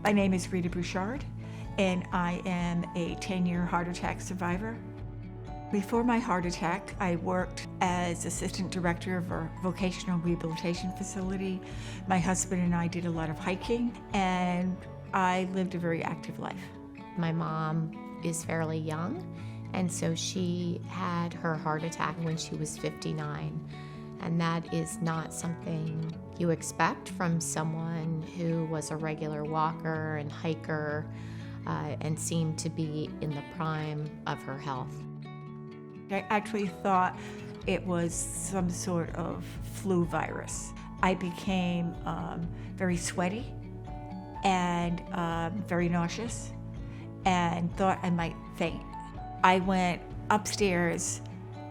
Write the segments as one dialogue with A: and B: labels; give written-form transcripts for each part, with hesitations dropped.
A: My name is Rita Bouchard, and I am a 10-year heart attack survivor. Before my heart attack, I worked as assistant director of a vocational rehabilitation facility. My husband and I did a lot of hiking, and I lived a very active life.
B: My mom is fairly young, and so she had her heart attack when she was 59. And that is not something you expect from someone who was a regular walker and hiker and seemed to be in the prime of her health.
A: I actually thought it was some sort of flu virus. I became very sweaty and very nauseous and thought I might faint. I went upstairs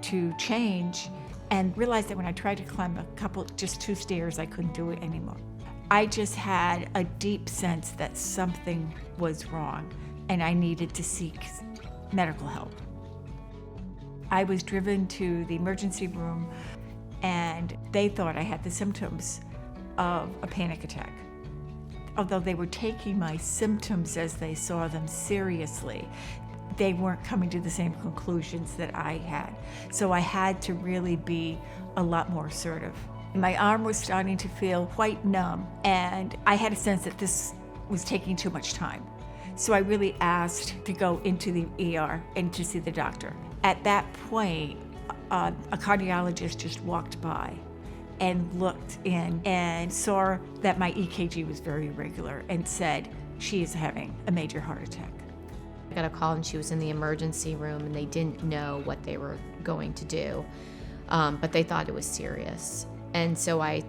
A: to change and realized that when I tried to climb just 2 stairs, I couldn't do it anymore. I just had a deep sense that something was wrong and I needed to seek medical help. I was driven to the emergency room and they thought I had the symptoms of a panic attack. Although they were taking my symptoms as they saw them seriously, they weren't coming to the same conclusions that I had. So I had to really be a lot more assertive. My arm was starting to feel quite numb, and I had a sense that this was taking too much time. So I really asked to go into the ER and to see the doctor. At that point, a cardiologist just walked by and looked in and saw that my EKG was very irregular and said, she is having a major heart attack.
B: I got a call and she was in the emergency room and they didn't know what they were going to do, but they thought it was serious. And so I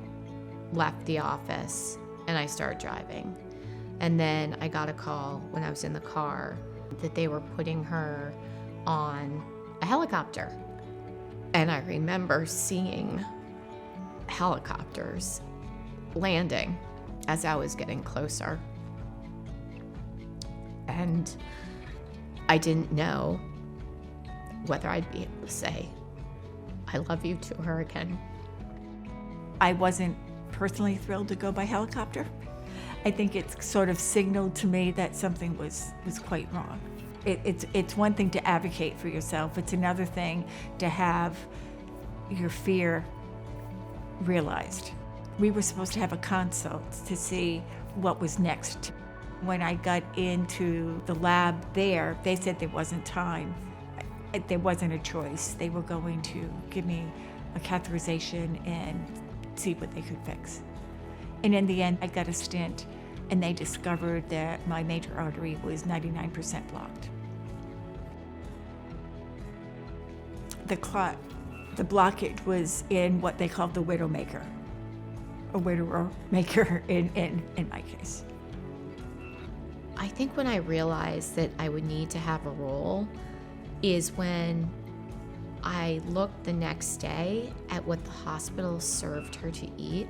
B: left the office and I started driving. And then I got a call when I was in the car that they were putting her on a helicopter. And I remember seeing helicopters landing as I was getting closer. And I didn't know whether I'd be able to say, I love you to her again.
A: I wasn't personally thrilled to go by helicopter. I think it sort of signaled to me that something was quite wrong. It's one thing to advocate for yourself. It's another thing to have your fear realized. We were supposed to have a consult to see what was next. When I got into the lab there, they said there wasn't time. There wasn't a choice. They were going to give me a catheterization and see what they could fix. And in the end, I got a stent, and they discovered that my major artery was 99% blocked. The clot, the blockage was in what they called the widowmaker, a widower maker in my case.
B: I think when I realized that I would need to have a role is when I looked the next day at what the hospital served her to eat,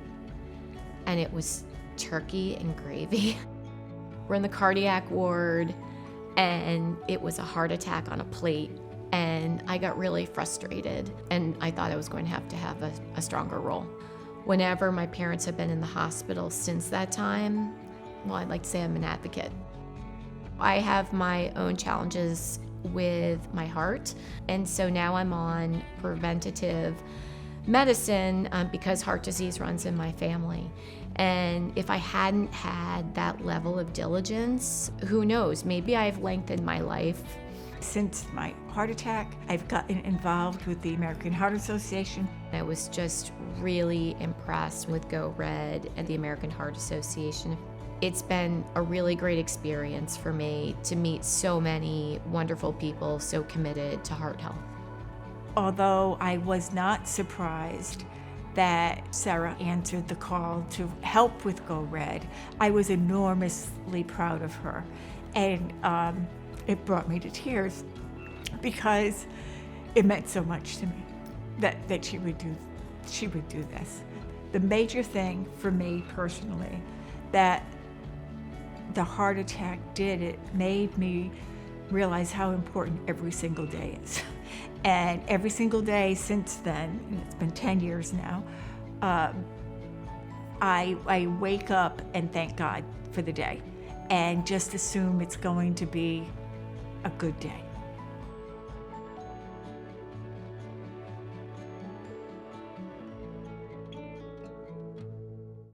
B: and it was turkey and gravy. We're in the cardiac ward, and it was a heart attack on a plate, and I got really frustrated, and I thought I was going to have a stronger role. Whenever my parents have been in the hospital since that time, well, I'd like to say I'm an advocate. I have my own challenges with my heart, and so now I'm on preventative medicine because heart disease runs in my family. And if I hadn't had that level of diligence, who knows, maybe I've lengthened my life.
A: Since my heart attack, I've gotten involved with the American Heart Association.
B: I was just really impressed with Go Red and the American Heart Association. It's been a really great experience for me to meet so many wonderful people so committed to heart health.
A: Although I was not surprised that Sarah answered the call to help with Go Red, I was enormously proud of her. And it brought me to tears because it meant so much to me that she would do this. The major thing for me personally that the heart attack did, it made me realize how important every single day is. And every single day since then, and it's been 10 years now, I wake up and thank God for the day. and just assume it's going to be a good day.